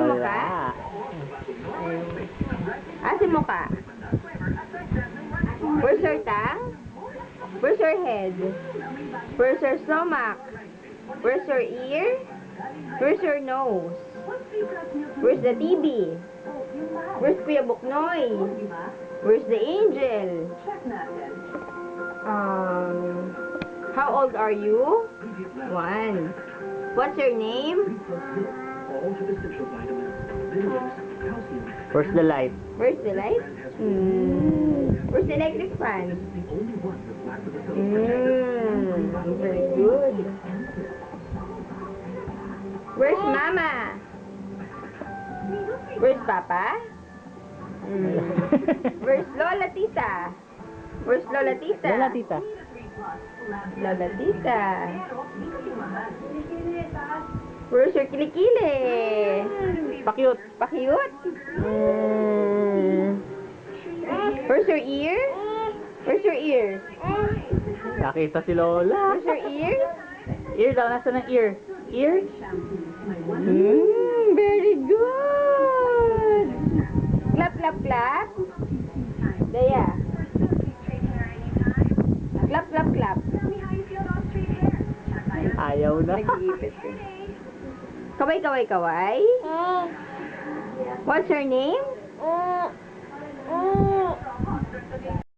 muka? Asin muka? Where's your tongue? Where's your head? Where's your stomach? Where's your ear? Where's your nose? Where's the TV? Where's Kuya Buknoy? Where's the angel? How old are you? 1. What's your name? Where's the light? Where's the light? Where's the electric fan? Very good. Where's Mama? Where's Papa? Where's Lola Tita? Where's Lola Tita? Lola Tita. Lola Tita. Where's your kilikili? Pakyut. Pakyut? Where's your ear? Where's your ears? Nakita si Lola. Where's your ears? Ear daw. Nasaan ang ear? Ear? Very good! Clap, clap, clap. Daya. Clap, clap, clap. Ayaw na. Nag-iipit ko. Kaway, kaway, kaway. What's your name?